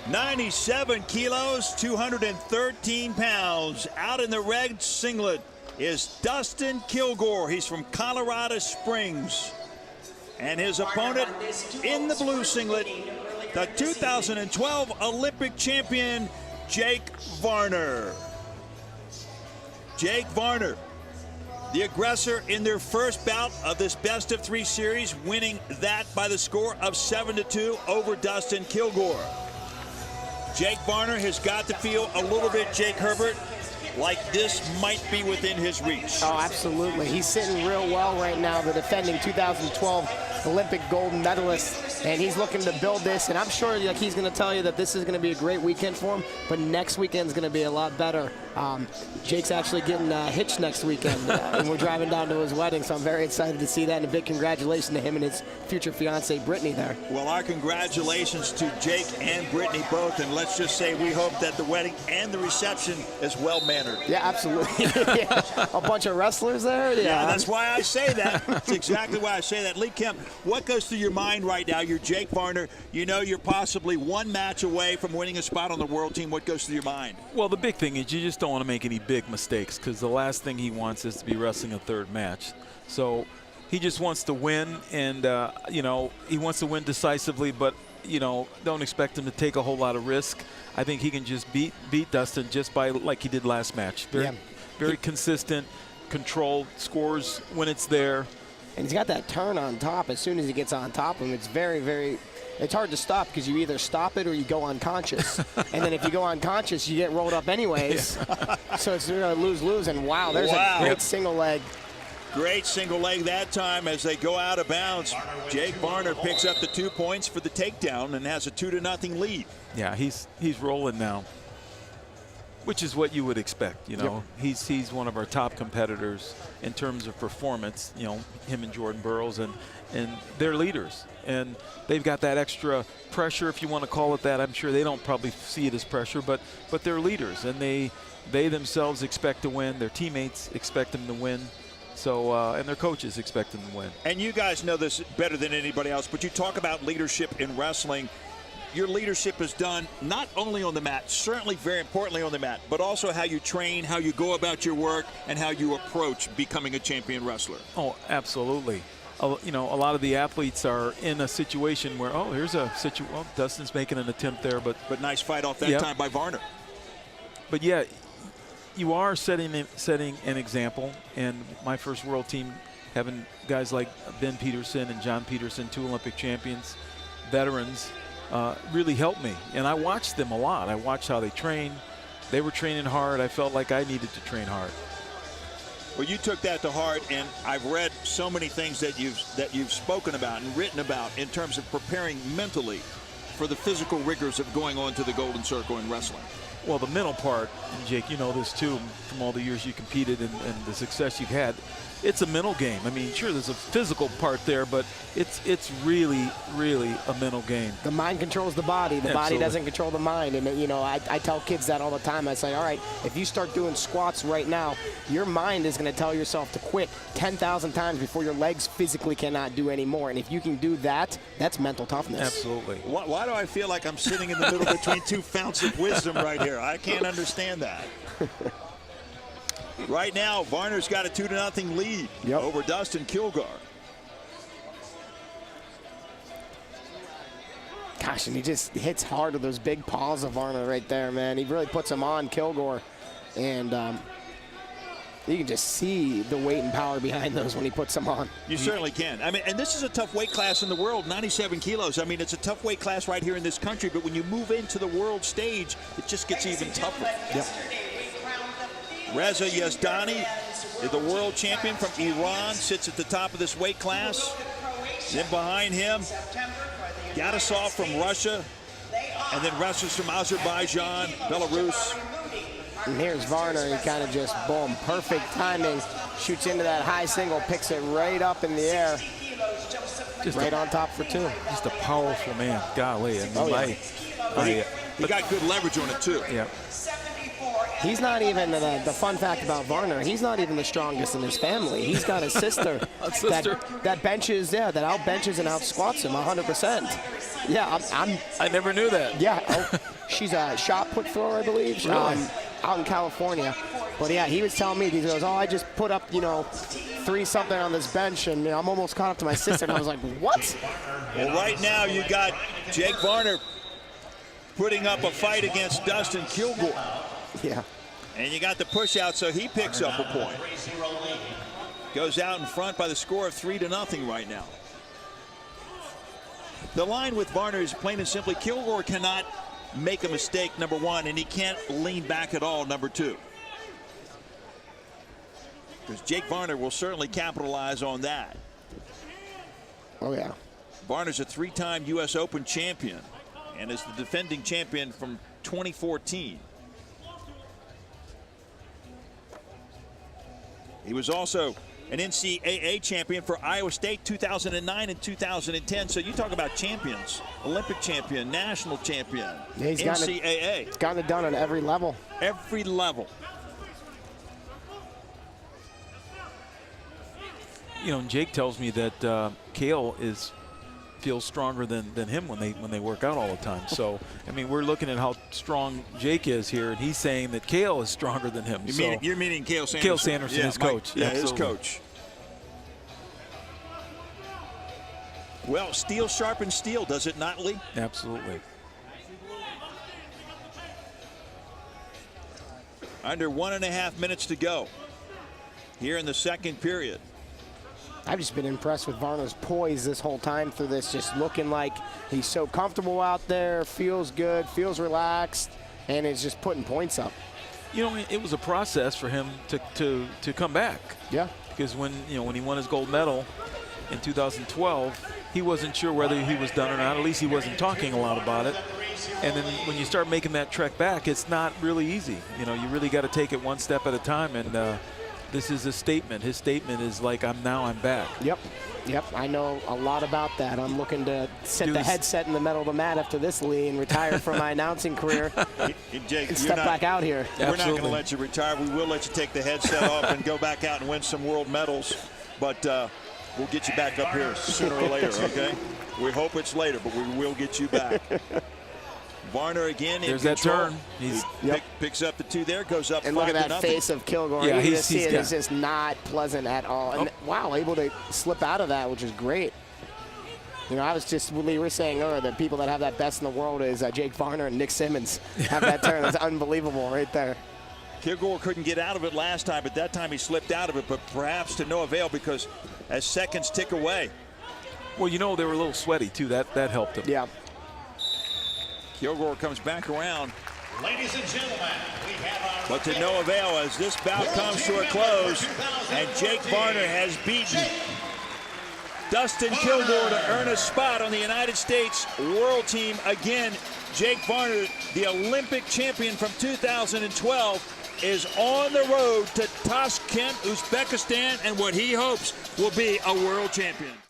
97 kilos, 213 pounds. Out in the red singlet is Dustin Kilgore. He's from Colorado Springs. And his opponent in the blue singlet, the 2012 Olympic champion, Jake Varner. Jake Varner, the aggressor in their first bout of this best-of-3 series, winning that by the score of 7-2 over Dustin Kilgore. Jake Varner has got to feel a little bit, Jake Herbert, like this might be within his reach. Oh, absolutely. He's sitting real well right now, the defending 2012 Olympic gold medalist, and he's looking to build this, and I'm sure like he's going to tell you that this is going to be a great weekend for him, but next weekend's going to be a lot better. Jake's actually getting hitched next weekend, and we're driving down to his wedding, so I'm very excited to see that, and a big congratulations to him and his future fiancée, Brittany, there. Well, our congratulations to Jake and Brittany both, and let's just say we hope that the wedding and the reception is well-mannered. Yeah, absolutely. Yeah. A bunch of wrestlers there? Yeah, that's why I say that. That's exactly why I say that. Lee Kemp, what goes through your mind right now? You're Jake Varner. You know you're possibly one match away from winning a spot on the world team. What goes through your mind? Well, the big thing is you just don't want to make any big mistakes, because the last thing he wants is to be wrestling a third match. So he just wants to win, and you know, he wants to win decisively, but you know, don't expect him to take a whole lot of risk. I think he can just beat Dustin just by like he did last match. Very consistent, controlled, scores when it's there. And he's got that turn on top. As soon as he gets on top of him, it's very it's hard to stop, because you either stop it or you go unconscious. And then if you go unconscious, you get rolled up anyways. So it's really lose-lose. And wow, there's a great single leg. Great single leg that time as they go out of bounds. Jake Varner picks up the 2 points for the takedown and has a 2-0 lead. Yeah, he's rolling now, which is what you would expect. You know, he's one of our top competitors in terms of performance. You know, him and Jordan Burroughs, and they're leaders, and they've got that extra pressure, if you want to call it that. I'm sure they don't probably see it as pressure, but they're leaders, and they themselves expect to win. Their teammates expect them to win. So, and their coaches expect them to win. And you guys know this better than anybody else, but you talk about leadership in wrestling. Your leadership is done not only on the mat, certainly very importantly on the mat, but also how you train, how you go about your work, and how you approach becoming a champion wrestler. Oh, absolutely. You know, a lot of the athletes are in a situation where, oh, here's a situation. Well, Dustin's making an attempt there, but nice fight off that time by Varner. But yeah, you are setting an example. And my first world team, having guys like Ben Peterson and John Peterson, 2 Olympic champions, veterans, really helped me. And I watched them a lot. I watched how they train. They were training hard. I felt like I needed to train hard. Well, you took that to heart, and I've read so many things that you've spoken about and written about in terms of preparing mentally for the physical rigors of going on to the Golden Circle in wrestling. Well, the mental part, and Jake, you know this too, from all the years you competed and the success you've had. It's a mental game. I mean, sure, there's a physical part there, but it's really, really a mental game. The mind controls the body. The body doesn't control the mind. And, you know, I tell kids that all the time. I say, all right, if you start doing squats right now, your mind is going to tell yourself to quit 10,000 times before your legs physically cannot do anymore. And if you can do that, that's mental toughness. Absolutely. Why do I feel like I'm sitting in the middle between 2 founts of wisdom right here? I can't understand that. Right now, Varner's got a 2-0 lead over Dustin Kilgore. Gosh, and he just hits hard with those big paws of Varner right there, man. He really puts him on, Kilgore. And you can just see the weight and power behind those when he puts them on. You certainly can. I mean, and this is a tough weight class in the world, 97 kilos. I mean, it's a tough weight class right here in this country, but when you move into the world stage, it just gets even tougher. Yep. Reza Yazdani, the world champion from Iran, sits at the top of this weight class. Then behind him, Gadasov from Russia, and then wrestlers from Azerbaijan, Belarus. And here's Varner. He kind of just, boom, perfect timing. Shoots into that high single, picks it right up in the air. Just right on top for 2. Just a powerful man. Golly. I mean, he got good leverage on it, too. Yeah. He's not even, the fun fact about Varner, he's not even the strongest in his family. He's got a sister, that benches, that out benches and out squats him 100%. Yeah, I never knew that. Yeah, she's a shot put thrower, I believe, Really? out in California. But yeah, he was telling me, he goes, I just put up, 3-something on this bench, and I'm almost caught up to my sister. And I was like, what? Well, right now you got Jake Varner putting up a fight against Dustin Kilgore. Yeah. And you got the push out, so he picks up a point. Goes out in front by the score of 3-0 right now. The line with Varner is plain and simply, Kilgore cannot make a mistake, number one, and he can't lean back at all, number two. Because Jake Varner will certainly capitalize on that. Oh, yeah. Varner's a 3-time U.S. Open champion and is the defending champion from 2014. He was also an NCAA champion for Iowa State 2009 and 2010. So you talk about champions, Olympic champion, national champion, Yeah, he's NCAA. He's gotten it done at every level. Every level. Jake tells me that Kale feels stronger than him when they work out all the time. So, I mean, we're looking at how strong Jake is here, and he's saying that Kale is stronger than him. You're meaning Kale Sanderson. Kale Sanderson, his coach. Yeah, Absolutely. his coach. Well, steel sharpens steel, does it not, Lee? Absolutely. Under 1.5 minutes to go here in the second period. I've just been impressed with Varner's poise this whole time through this, just looking like he's so comfortable out there, feels good, feels relaxed, and is just putting points up. It was a process for him to come back. Yeah. Because when he won his gold medal in 2012, he wasn't sure whether he was done or not. At least he wasn't talking a lot about it. And then when you start making that trek back, it's not really easy. You really got to take it one step at a time. And this is a statement. His statement is like, I'm back. Yep. I know a lot about that. I'm looking to set the headset in the middle of the mat after this, Lee, and retire from my announcing career Jake, and step back out here. We're not going to let you retire. We will let you take the headset off and go back out and win some world medals. But we'll get you back up here sooner or later, okay? We hope it's later, but we will get you back. Varner again in There's that control. turn. He picks up the 2 there, goes up. And look at that face of Kilgore. Yeah, you can see it is just not pleasant at all. And wow, able to slip out of that, which is great. I was just, we were saying earlier that people that have that best in the world is Jake Varner and Nick Simmons have that turn. That's unbelievable right there. Kilgore couldn't get out of it last time, but that time he slipped out of it, but perhaps to no avail because as seconds tick away. Well, they were a little sweaty, too. That helped him. Yeah. Kilgore comes back around. Ladies and gentlemen, we have but to no avail as this bout comes to a close, and Jake Varner has beaten Dustin Kilgore to earn a spot on the United States World Team. Again, Jake Varner, the Olympic champion from 2012, is on the road to Tashkent, Uzbekistan, and what he hopes will be a world champion.